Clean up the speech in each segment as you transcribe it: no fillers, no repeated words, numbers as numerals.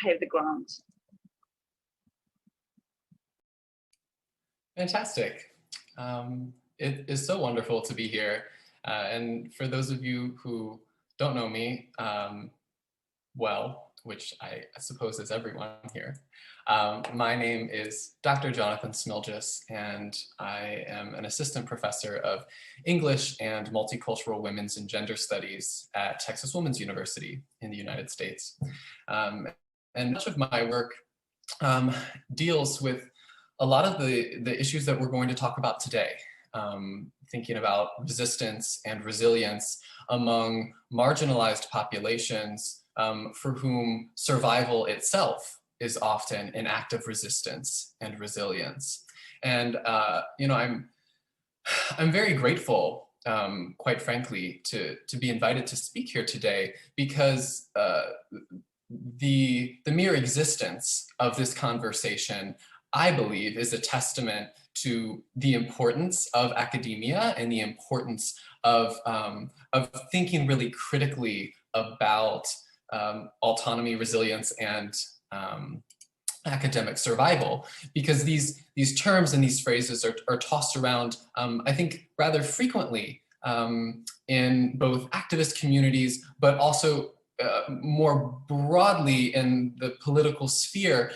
have the ground. Fantastic. It is so wonderful to be here. And for those of you who don't know me well, which I suppose is everyone here, my name is Dr. Jonathan Smilges, and I am an assistant professor of English and multicultural women's and gender studies at Texas Women's University in the United States. And much of my work deals with a lot of the issues that we're going to talk about today, thinking about resistance and resilience among marginalized populations for whom survival itself is often an act of resistance and resilience. And you know, I'm very grateful, quite frankly, to be invited to speak here today, because the mere existence of this conversation, I believe, is a testament to the importance of academia and the importance of thinking really critically about autonomy, resilience, and academic survival, because these terms and these phrases are tossed around, I think, rather frequently in both activist communities, but also more broadly in the political sphere,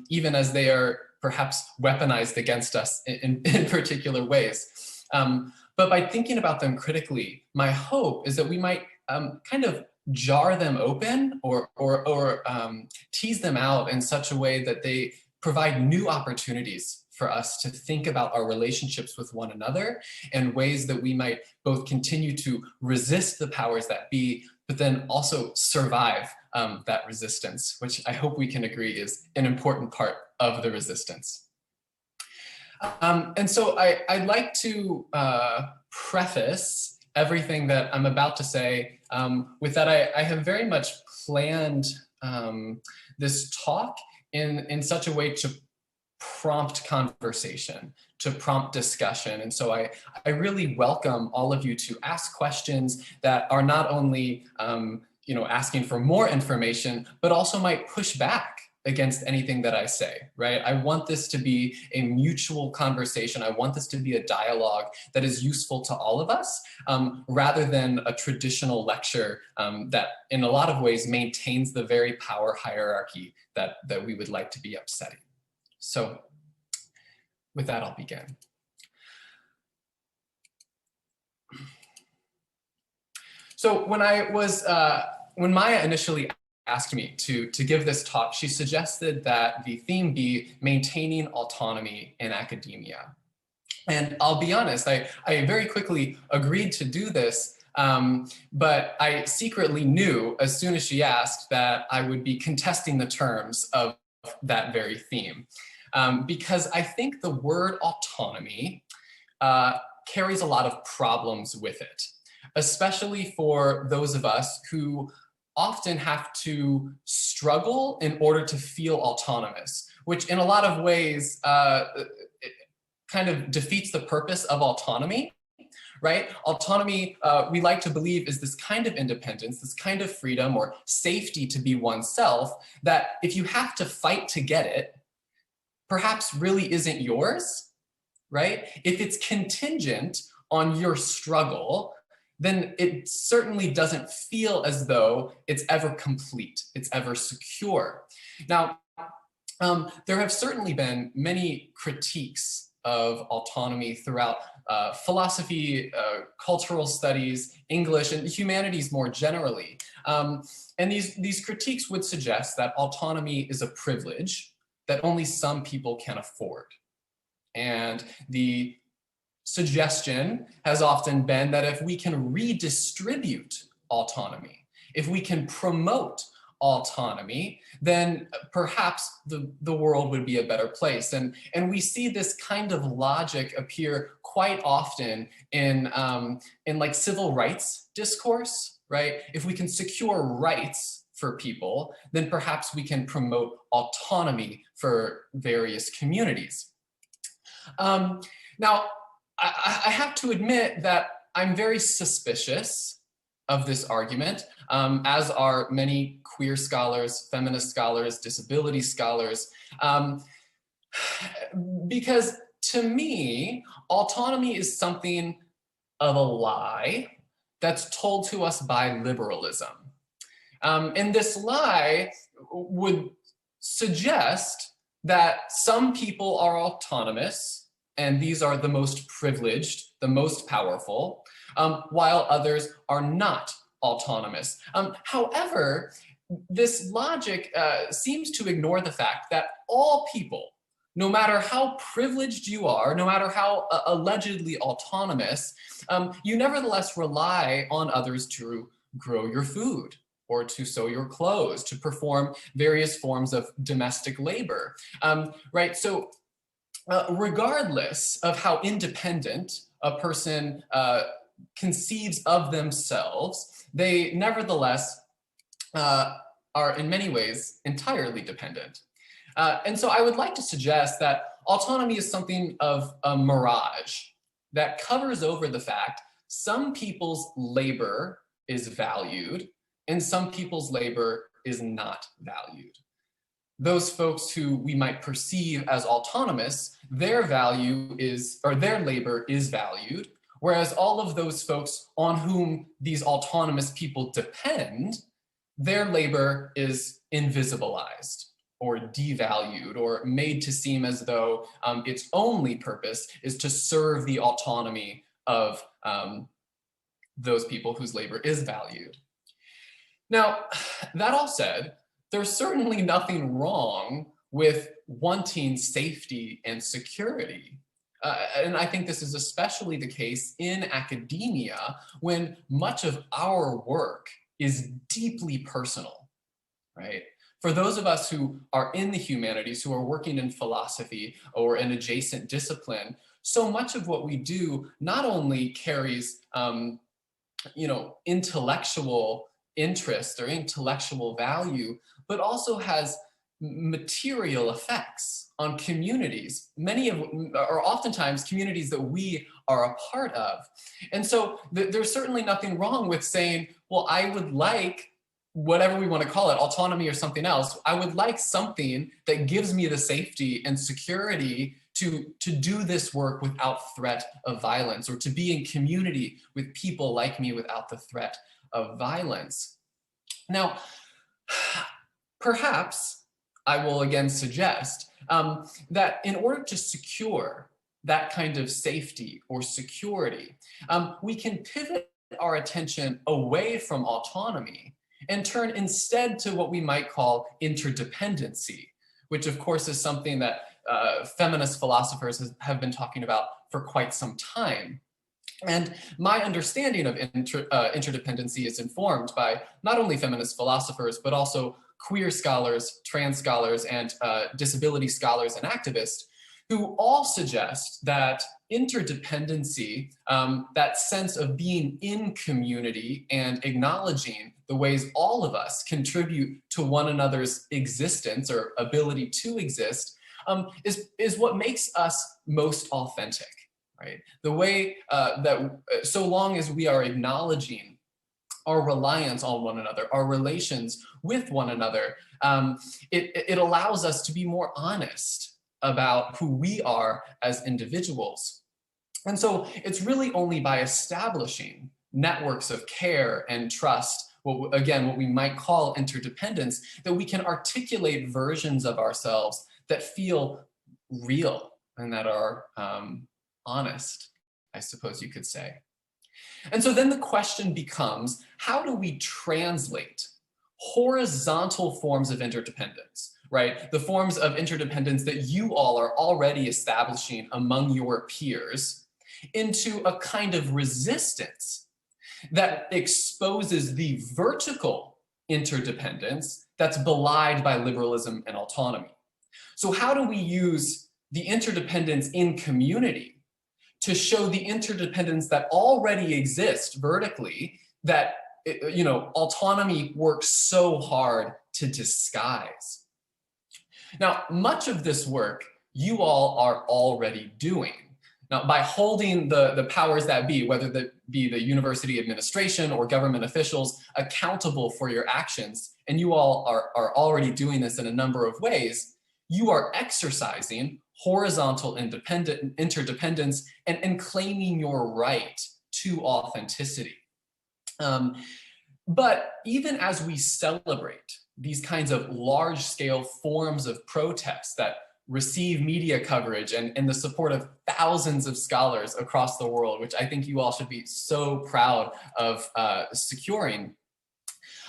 even as they are perhaps weaponized against us in particular ways. But by thinking about them critically, my hope is that we might kind of jar them open or tease them out in such a way that they provide new opportunities for us to think about our relationships with one another and ways that we might both continue to resist the powers that be, but then also survive that resistance, which I hope we can agree is an important part of the resistance. And so I'd like to preface everything that I'm about to say with that I have very much planned this talk in such a way to prompt conversation, to prompt discussion. And so I really welcome all of you to ask questions that are not only you know, asking for more information, but also might push back against anything that I say, right? I want this to be a mutual conversation. I want this to be a dialogue that is useful to all of us, rather than a traditional lecture that in a lot of ways maintains the very power hierarchy that we would like to be upsetting. So with that, I'll begin. So when Maya initially asked me to give this talk, she suggested that the theme be maintaining autonomy in academia. And I'll be honest, I very quickly agreed to do this, but I secretly knew as soon as she asked that I would be contesting the terms of that very theme. Because I think the word autonomy carries a lot of problems with it, especially for those of us who often have to struggle in order to feel autonomous, which in a lot of ways it kind of defeats the purpose of autonomy, right? Autonomy, we like to believe, is this kind of independence, this kind of freedom or safety to be oneself, that if you have to fight to get it, perhaps really isn't yours, right? If it's contingent on your struggle, then it certainly doesn't feel as though it's ever complete, it's ever secure. Now, there have certainly been many critiques of autonomy throughout philosophy, cultural studies, English, and humanities more generally. And these critiques would suggest that autonomy is a privilege that only some people can afford. And the suggestion has often been that if we can redistribute autonomy, if we can promote autonomy, then perhaps the world would be a better place. And we see this kind of logic appear quite often in like civil rights discourse, right? If we can secure rights for people, then perhaps we can promote autonomy for various communities. Now, I have to admit that I'm very suspicious of this argument, as are many queer scholars, feminist scholars, disability scholars, because to me, autonomy is something of a lie that's told to us by liberalism. And this lie would suggest that some people are autonomous, and these are the most privileged, the most powerful, while others are not autonomous. However, this logic seems to ignore the fact that all people, no matter how privileged you are, no matter how allegedly autonomous, you nevertheless rely on others to grow your food, or to sew your clothes, to perform various forms of domestic labor, right? So regardless of how independent a person conceives of themselves, they nevertheless are in many ways entirely dependent. And so I would like to suggest that autonomy is something of a mirage that covers over the fact some people's labor is valued and some people's labor is not valued. Those folks who we might perceive as autonomous, their value is, or their labor is valued, whereas all of those folks on whom these autonomous people depend, their labor is invisibilized or devalued or made to seem as though its only purpose is to serve the autonomy of those people whose labor is valued. Now, that all said, there's certainly nothing wrong with wanting safety and security. And I think this is especially the case in academia when much of our work is deeply personal, right? For those of us who are in the humanities, who are working in philosophy or an adjacent discipline, so much of what we do not only carries, intellectual interest or intellectual value, but also has material effects on communities, many of, or oftentimes communities that we are a part of. And so there's certainly nothing wrong with saying, well, I would like, whatever we want to call it, autonomy or something else, I would like something that gives me the safety and security to do this work without threat of violence, or to be in community with people like me without the threat of violence. Now, perhaps I will again suggest that in order to secure that kind of safety or security, we can pivot our attention away from autonomy and turn instead to what we might call interdependency, which of course is something that feminist philosophers have been talking about for quite some time. And my understanding of interdependency is informed by not only feminist philosophers, but also queer scholars, trans scholars, and disability scholars and activists, who all suggest that interdependency, that sense of being in community and acknowledging the ways all of us contribute to one another's existence or ability to exist, is what makes us most authentic. Right? The way that so long as we are acknowledging our reliance on one another, our relations with one another, it allows us to be more honest about who we are as individuals. And so it's really only by establishing networks of care and trust, what we might call interdependence, that we can articulate versions of ourselves that feel real and that are honest, I suppose you could say. And so then the question becomes, how do we translate horizontal forms of interdependence, right? The forms of interdependence that you all are already establishing among your peers into a kind of resistance that exposes the vertical interdependence that's belied by liberalism and autonomy. So how do we use the interdependence in community to show the interdependence that already exists vertically, that autonomy works so hard to disguise? Now, much of this work you all are already doing. Now, by holding the powers that be, whether that be the university administration or government officials, accountable for your actions, and you all are already doing this in a number of ways, you are exercising horizontal interdependence and claiming your right to authenticity. But even as we celebrate these kinds of large-scale forms of protest that receive media coverage and the support of thousands of scholars across the world, which I think you all should be so proud of securing,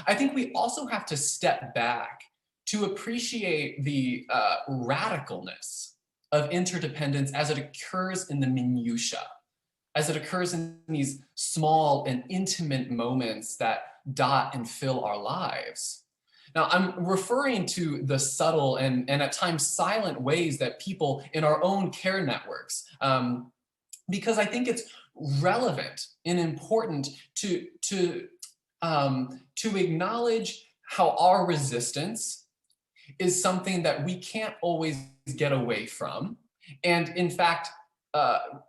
I think we also have to step back to appreciate the radicalness of interdependence as it occurs in the minutiae, as it occurs in these small and intimate moments that dot and fill our lives. Now, I'm referring to the subtle and at times silent ways that people in our own care networks, because I think it's relevant and important to acknowledge how our resistance is something that we can't always get away from, and in fact,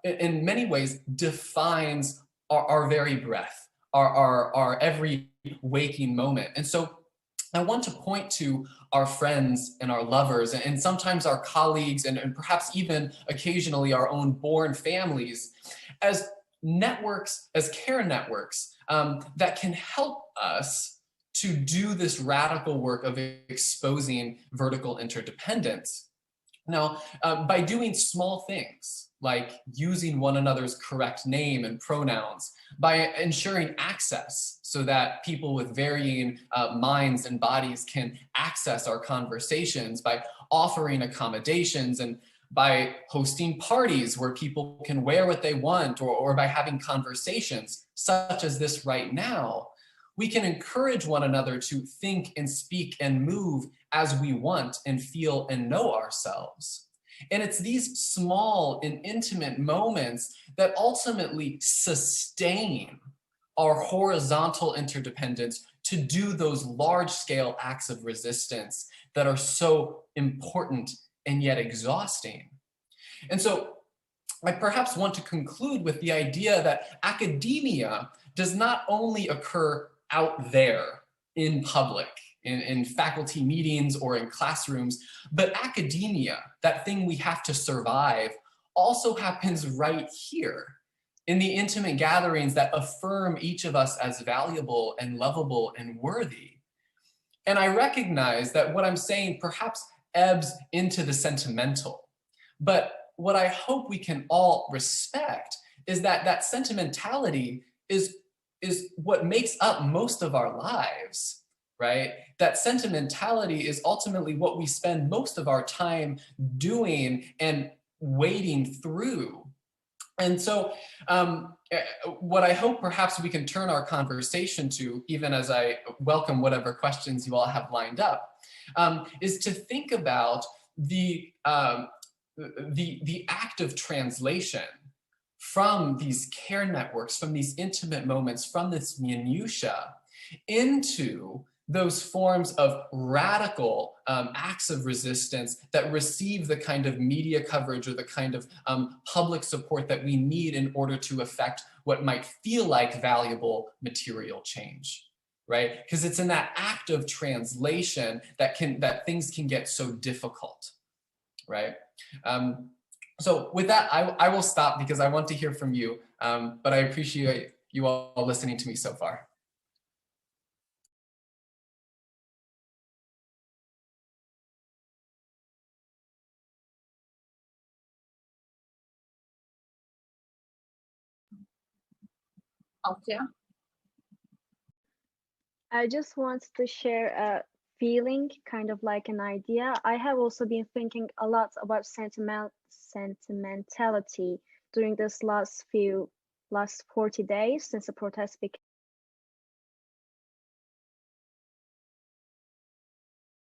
in many ways, defines our very breath, our every waking moment. And so I want to point to our friends and our lovers and sometimes our colleagues and perhaps even occasionally our own born families as networks, as care networks that can help us to do this radical work of exposing vertical interdependence. Now, by doing small things like using one another's correct name and pronouns, by ensuring access so that people with varying minds and bodies can access our conversations, by offering accommodations, and by hosting parties where people can wear what they want, or by having conversations such as this right now, we can encourage one another to think and speak and move as we want and feel and know ourselves. And it's these small and intimate moments that ultimately sustain our horizontal interdependence to do those large-scale acts of resistance that are so important and yet exhausting. And so I perhaps want to conclude with the idea that academia does not only occur out there in public, in faculty meetings or in classrooms, but academia, that thing we have to survive, also happens right here in the intimate gatherings that affirm each of us as valuable and lovable and worthy. And I recognize that what I'm saying perhaps ebbs into the sentimental, but what I hope we can all respect is that that sentimentality is what makes up most of our lives. Right? That sentimentality is ultimately what we spend most of our time doing and wading through. And so what I hope perhaps we can turn our conversation to, even as I welcome whatever questions you all have lined up, is to think about the act of translation from these care networks, from these intimate moments, from this minutiae, into those forms of radical acts of resistance that receive the kind of media coverage or the kind of public support that we need in order to affect what might feel like valuable material change, right? Because it's in that act of translation that things can get so difficult, right? So with that, I will stop because I want to hear from you, but I appreciate you all listening to me so far. I just want to share a feeling, kind of like an idea. I have also been thinking a lot about sentimentality during this last 40 days since the protest